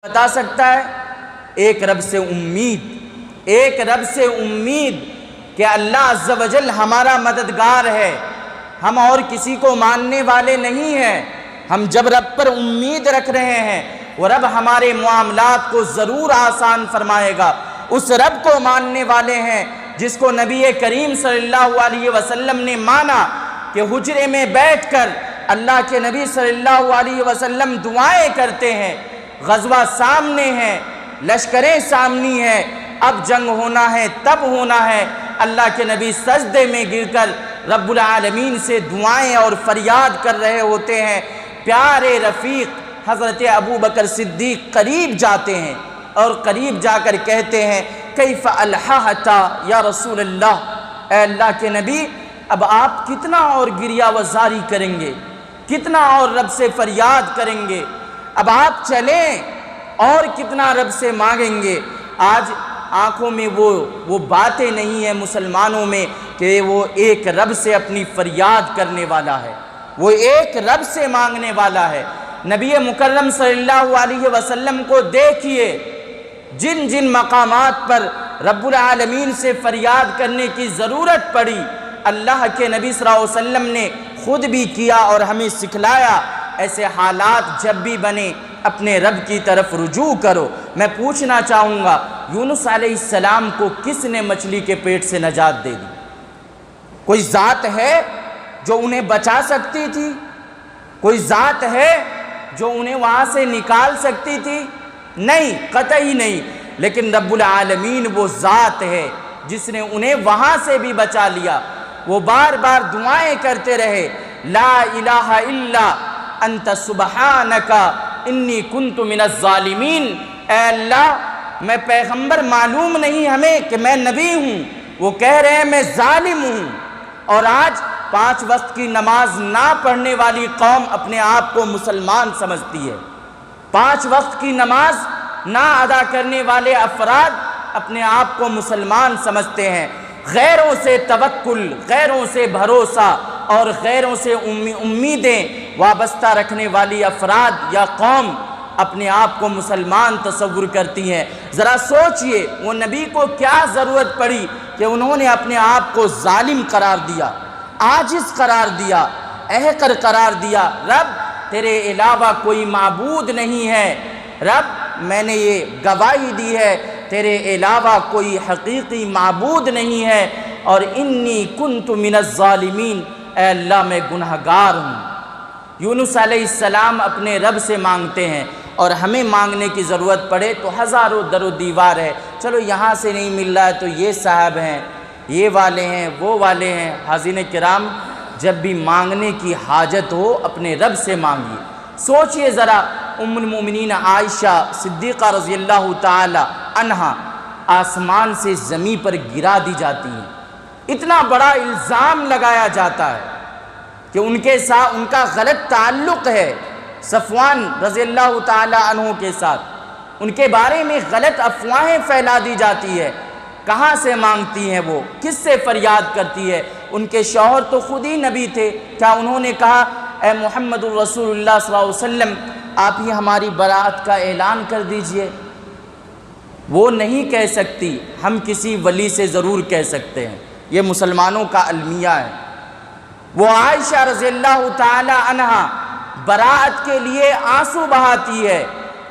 بتا سکتا ہے؟ ایک رب سے امید کہ اللہ عز و جل ہمارا مددگار ہے، ہم اور کسی کو ماننے والے نہیں ہیں۔ ہم جب رب پر امید رکھ رہے ہیں وہ رب ہمارے معاملات کو ضرور آسان فرمائے گا۔ اس رب کو ماننے والے ہیں جس کو نبی کریم صلی اللہ علیہ وسلم نے مانا کہ حجرے میں بیٹھ کر اللہ کے نبی صلی اللہ علیہ وسلم دعائیں کرتے ہیں، غزوہ سامنے ہے، لشکریں سامنی ہیں، اب جنگ ہونا ہے، تب ہونا ہے، اللہ کے نبی سجدے میں گر کر رب العالمین سے دعائیں اور فریاد کر رہے ہوتے ہیں۔ پیارے رفیق حضرت ابوبکر صدیق قریب جاتے ہیں اور قریب جا کر کہتے ہیں کیف الححت یا رسول اللہ، اے اللہ کے نبی اب آپ کتنا اور گریہ وزاری کریں گے، کتنا اور رب سے فریاد کریں گے، اب آپ چلیں اور کتنا رب سے مانگیں گے۔ آج آنکھوں میں وہ باتیں نہیں ہیں مسلمانوں میں کہ وہ ایک رب سے اپنی فریاد کرنے والا ہے، وہ ایک رب سے مانگنے والا ہے۔ نبی مکرم صلی اللہ علیہ وسلم کو دیکھیے، جن جن مقامات پر رب العالمین سے فریاد کرنے کی ضرورت پڑی اللہ کے نبی صلی اللہ علیہ وسلم نے خود بھی کیا اور ہمیں سکھلایا۔ ایسے حالات جب بھی بنے اپنے رب کی طرف رجوع کرو۔ میں پوچھنا چاہوں گا یونس علیہ السلام کو کس نے مچھلی کے پیٹ سے نجات دے دی؟ کوئی ذات ہے جو انہیں بچا سکتی تھی؟ کوئی ذات ہے جو انہیں وہاں سے نکال سکتی تھی؟ نہیں، قطعی نہیں، لیکن رب العالمین وہ ذات ہے جس نے انہیں وہاں سے بھی بچا لیا۔ وہ بار بار دعائیں کرتے رہے، لا الہ الا انت سبحانک انی کنت من الظالمین، اے اللہ میں پیغمبر معلوم نہیں ہمیں کہ میں نبی ہوں، وہ کہہ رہے ہیں میں ظالم ہوں۔ اور آج 5 وقت کی نماز نہ پڑھنے والی قوم اپنے آپ کو مسلمان سمجھتی ہے، 5 وقت کی نماز نہ ادا کرنے والے افراد اپنے آپ کو مسلمان سمجھتے ہیں۔ غیروں سے توکل، غیروں سے بھروسہ اور غیروں سے امیدیں وابستہ رکھنے والی افراد یا قوم اپنے آپ کو مسلمان تصور کرتی ہیں۔ ذرا سوچئے وہ نبی کو کیا ضرورت پڑی کہ انہوں نے اپنے آپ کو ظالم قرار دیا، عاجز قرار دیا، احقر قرار دیا۔ رب تیرے علاوہ کوئی معبود نہیں ہے، رب میں نے یہ گواہی دی ہے تیرے علاوہ کوئی حقیقی معبود نہیں ہے، اور انی کنت من الظالمین، اے اللہ میں گنہگار ہوں۔ یونس علیہ السلام اپنے رب سے مانگتے ہیں، اور ہمیں مانگنے کی ضرورت پڑے تو ہزاروں در و دیوار ہے، چلو یہاں سے نہیں مل رہا ہے تو یہ صاحب ہیں، یہ والے ہیں، وہ والے ہیں۔ حاضرین کرام، جب بھی مانگنے کی حاجت ہو اپنے رب سے مانگیے۔ سوچئے ذرا ام المومنین عائشہ صدیقہ رضی اللہ تعالی عنہا آسمان سے زمین پر گرا دی جاتی ہیں، اتنا بڑا الزام لگایا جاتا ہے کہ ان کے ساتھ ان کا غلط تعلق ہے صفوان رضی اللہ تعالی عنہ کے ساتھ، ان کے بارے میں غلط افواہیں پھیلا دی جاتی ہے۔ کہاں سے مانگتی ہیں وہ، کس سے فریاد کرتی ہے؟ ان کے شوہر تو خود ہی نبی تھے، کیا انہوں نے کہا اے محمد الرسول اللہ صلی اللہ علیہ وسلم آپ ہی ہماری برات کا اعلان کر دیجئے؟ وہ نہیں کہہ سکتی، ہم کسی ولی سے ضرور کہہ سکتے ہیں، یہ مسلمانوں کا المیہ ہے۔ وہ عائشہ رضی اللہ تعالی عنہا برات کے لیے آنسو بہاتی ہے،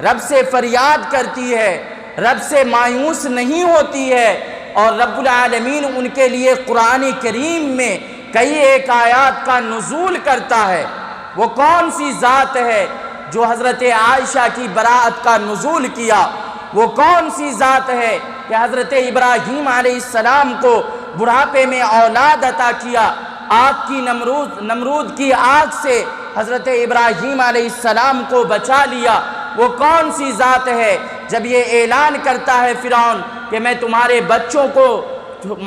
رب سے فریاد کرتی ہے، رب سے مایوس نہیں ہوتی ہے، اور رب العالمین ان کے لیے قرآن کریم میں کئی ایک آیات کا نزول کرتا ہے۔ وہ کون سی ذات ہے جو حضرت عائشہ کی برات کا نزول کیا؟ وہ کون سی ذات ہے کہ حضرت ابراہیم علیہ السلام کو بڑھاپے میں اولاد عطا کیا، آگ کی نمرود کی آگ سے حضرت ابراہیم علیہ السلام کو بچا لیا؟ وہ کون سی ذات ہے جب یہ اعلان کرتا ہے فرعون کہ میں تمہارے بچوں کو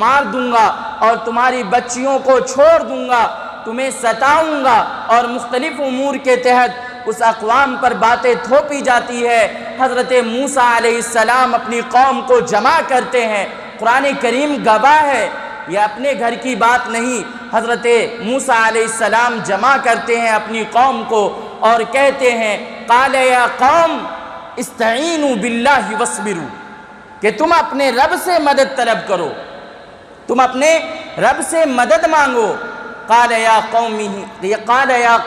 مار دوں گا اور تمہاری بچیوں کو چھوڑ دوں گا، تمہیں ستاؤں گا، اور مختلف امور کے تحت اس اقوام پر باتیں تھوپی جاتی ہے۔ حضرت موسیٰ علیہ السلام اپنی قوم کو جمع کرتے ہیں، قرآن کریم گواہ ہے، یہ اپنے گھر کی بات نہیں۔ حضرت موسیٰ علیہ السلام جمع کرتے ہیں اپنی قوم کو اور کہتے ہیں قال یا قوم استعینوا باللہ وصبروا، کہ تم اپنے رب سے مدد طلب کرو، تم اپنے رب سے مدد مانگو۔ قال یا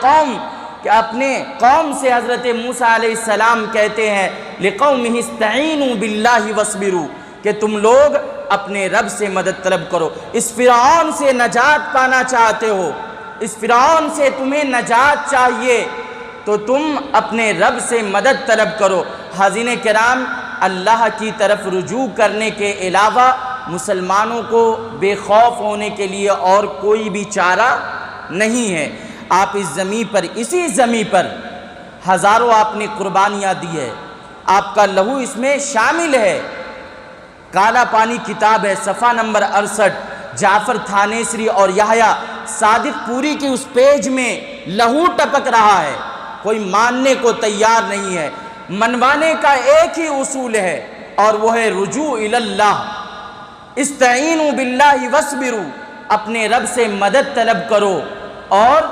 قوم، کہ اپنے قوم سے حضرت موسیٰ علیہ السلام کہتے ہیں لقومہ استعینوا باللہ وصبروا، کہ تم لوگ اپنے رب سے مدد طلب کرو۔ اس فرعون سے نجات پانا چاہتے ہو، اس فرعون سے تمہیں نجات چاہیے تو تم اپنے رب سے مدد طلب کرو۔ حاضرین کرام، اللہ کی طرف رجوع کرنے کے علاوہ مسلمانوں کو بے خوف ہونے کے لیے اور کوئی بھی چارہ نہیں ہے۔ آپ اس زمین پر، اسی زمین پر ہزاروں آپ نے قربانیاں دی ہے، آپ کا لہو اس میں شامل ہے۔ کالا پانی کتاب ہے، صفحہ نمبر 68، جعفر تھانیسری اور یحییٰ صادق پوری کی اس پیج میں لہو ٹپک رہا ہے، کوئی ماننے کو تیار نہیں ہے۔ منوانے کا ایک ہی اصول ہے اور وہ ہے رجوع اللہ۔ استعینوا باللہ وصبروا، اپنے رب سے مدد طلب کرو اور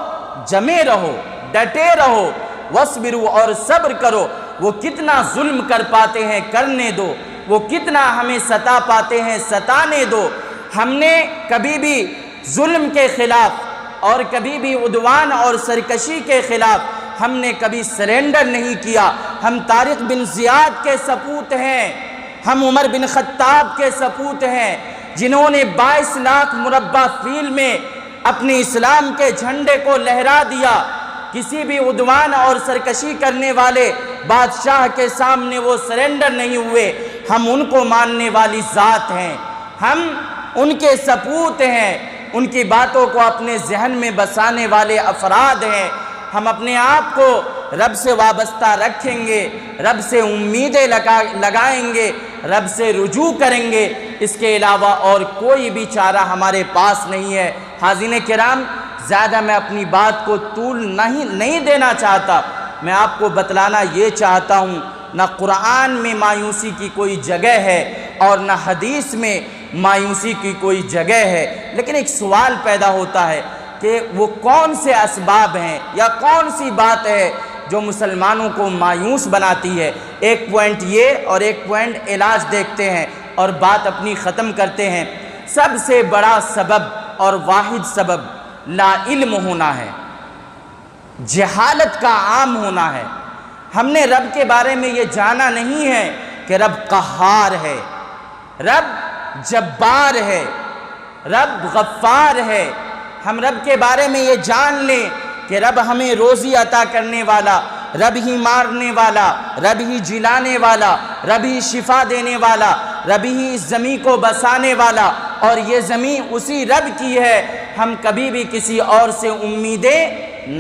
جمے رہو، ڈٹے رہو، وصبروا، اور صبر کرو۔ وہ کتنا ظلم کر پاتے ہیں کرنے دو، وہ کتنا ہمیں ستا پاتے ہیں ستانے دو۔ ہم نے کبھی بھی ظلم کے خلاف اور کبھی بھی عدوان اور سرکشی کے خلاف ہم نے کبھی سرنڈر نہیں کیا۔ ہم طارق بن زیاد کے سپوت ہیں، ہم عمر بن خطاب کے سپوت ہیں، جنہوں نے 22 لاکھ مربع فیل میں اپنے اسلام کے جھنڈے کو لہرا دیا۔ کسی بھی عدوان اور سرکشی کرنے والے بادشاہ کے سامنے وہ سرنڈر نہیں ہوئے۔ ہم ان کو ماننے والی ذات ہیں، ہم ان کے سپوت ہیں، ان کی باتوں کو اپنے ذہن میں بسانے والے افراد ہیں۔ ہم اپنے آپ کو رب سے وابستہ رکھیں گے، رب سے امیدیں لگائیں گے، رب سے رجوع کریں گے، اس کے علاوہ اور کوئی بھی چارہ ہمارے پاس نہیں ہے۔ حاضرین کرام، زیادہ میں اپنی بات کو طول نہیں دینا چاہتا، میں آپ کو بتلانا یہ چاہتا ہوں، نہ قرآن میں مایوسی کی کوئی جگہ ہے اور نہ حدیث میں مایوسی کی کوئی جگہ ہے، لیکن ایک سوال پیدا ہوتا ہے کہ وہ کون سے اسباب ہیں یا کون سی بات ہے جو مسلمانوں کو مایوس بناتی ہے۔ ایک پوائنٹ یہ اور ایک پوائنٹ علاج دیکھتے ہیں اور بات اپنی ختم کرتے ہیں۔ سب سے بڑا سبب اور واحد سبب لا علم ہونا ہے، جہالت کا عام ہونا ہے۔ ہم نے رب کے بارے میں یہ جانا نہیں ہے کہ رب قہار ہے، رب جبار ہے، رب غفار ہے۔ ہم رب کے بارے میں یہ جان لیں کہ رب ہمیں روزی عطا کرنے والا، رب ہی مارنے والا، رب ہی جلانے والا، رب ہی شفا دینے والا، رب ہی اس زمین کو بسانے والا، اور یہ زمین اسی رب کی ہے۔ ہم کبھی بھی کسی اور سے امیدیں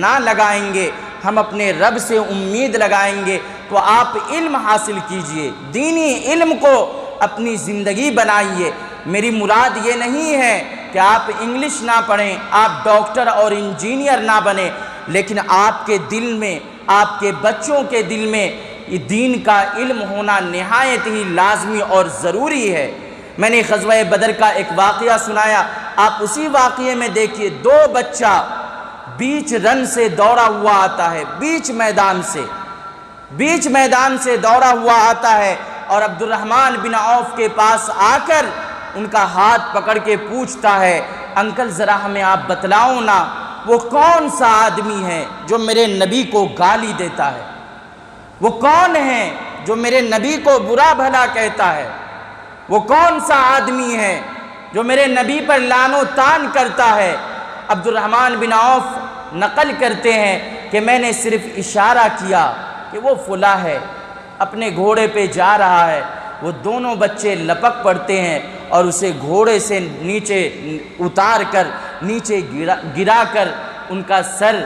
نہ لگائیں گے، ہم اپنے رب سے امید لگائیں گے۔ تو آپ علم حاصل کیجئے، دینی علم کو اپنی زندگی بنائیے۔ میری مراد یہ نہیں ہے کہ آپ انگلش نہ پڑھیں، آپ ڈاکٹر اور انجینئر نہ بنیں، لیکن آپ کے دل میں، آپ کے بچوں کے دل میں یہ دین کا علم ہونا نہایت ہی لازمی اور ضروری ہے۔ میں نے غزوہ بدر کا ایک واقعہ سنایا، آپ اسی واقعے میں دیکھیے، 2 بچہ بیچ رن سے دوڑا ہوا آتا ہے، بیچ میدان سے دوڑا ہوا آتا ہے، اور عبد الرحمن بن عوف کے پاس آ کر ان کا ہاتھ پکڑ کے پوچھتا ہے، انکل ذرا ہمیں آپ بتلاؤ نا، وہ کون سا آدمی ہے جو میرے نبی کو گالی دیتا ہے؟ وہ کون ہے جو میرے نبی کو برا بھلا کہتا ہے؟ وہ کون سا آدمی ہے جو میرے نبی پر لعن و طعن کرتا ہے؟ عبد الرحمن بن عوف نقل کرتے ہیں کہ میں نے صرف اشارہ کیا کہ وہ فلاں ہے، اپنے گھوڑے پہ جا رہا ہے۔ وہ دونوں بچے لپک پڑتے ہیں اور اسے گھوڑے سے نیچے اتار کر، نیچے گرا کر ان کا سر،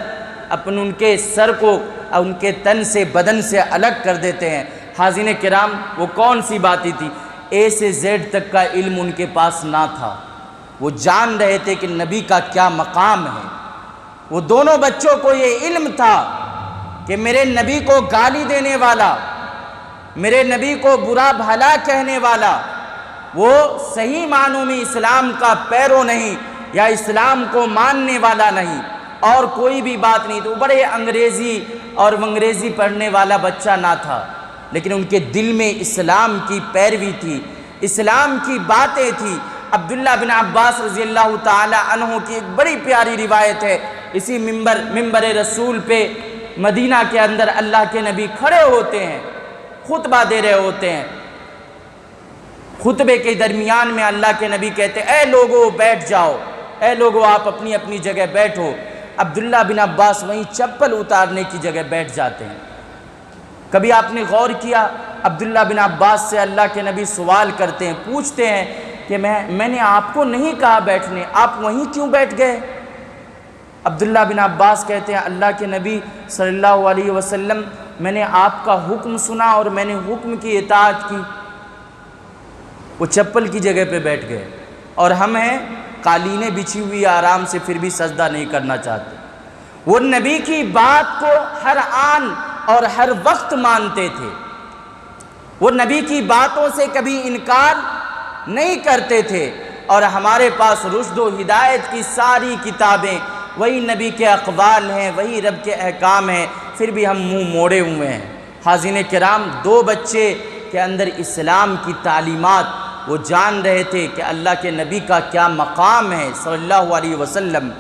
ان کے سر کو ان کے تن سے، بدن سے الگ کر دیتے ہیں۔ حاضرین کرام، وہ کون سی باتیں تھی؟ اے سے زیڈ تک کا علم ان کے پاس نہ تھا، وہ جان رہے تھے کہ نبی کا کیا مقام ہے۔ وہ دونوں بچوں کو یہ علم تھا کہ میرے نبی کو گالی دینے والا، میرے نبی کو برا بھلا کہنے والا، وہ صحیح معنوں میں اسلام کا پیرو نہیں یا اسلام کو ماننے والا نہیں، اور کوئی بھی بات نہیں۔ تو بڑے انگریزی اور ونگریزی پڑھنے والا بچہ نہ تھا، لیکن ان کے دل میں اسلام کی پیروی تھی، اسلام کی باتیں تھی۔ عبداللہ بن عباس رضی اللہ تعالی عنہ کی ایک بڑی پیاری روایت ہے، اسی ممبر رسول پہ مدینہ کے اندر اللہ کے نبی کھڑے ہوتے ہیں، خطبہ دے رہے ہوتے ہیں۔ خطبے کے درمیان میں اللہ کے نبی کہتے ہیں اے لوگو بیٹھ جاؤ، اے لوگو آپ اپنی اپنی جگہ بیٹھو۔ عبداللہ بن عباس وہیں چپل اتارنے کی جگہ بیٹھ جاتے ہیں۔ کبھی آپ نے غور کیا عبداللہ بن عباس سے اللہ کے نبی سوال کرتے ہیں، پوچھتے ہیں کہ میں نے آپ کو نہیں کہا بیٹھنے، آپ وہیں کیوں بیٹھ گئے؟ عبداللہ بن عباس کہتے ہیں اللہ کے نبی صلی اللہ علیہ وسلم میں نے آپ کا حکم سنا اور میں نے حکم کی اطاعت کی۔ وہ چپل کی جگہ پہ بیٹھ گئے، اور ہم ہیں قالینیں بچھی ہوئی آرام سے پھر بھی سجدہ نہیں کرنا چاہتے۔ وہ نبی کی بات کو ہر آن اور ہر وقت مانتے تھے، وہ نبی کی باتوں سے کبھی انکار نہیں کرتے تھے، اور ہمارے پاس رشد و ہدایت کی ساری کتابیں وہی نبی کے اقوال ہیں، وہی رب کے احکام ہیں، پھر بھی ہم منہ موڑے ہوئے ہیں۔ حاضرین کرام، 2 بچے کے اندر اسلام کی تعلیمات وہ جان رہے تھے کہ اللہ کے نبی کا کیا مقام ہے صلی اللہ علیہ وسلم۔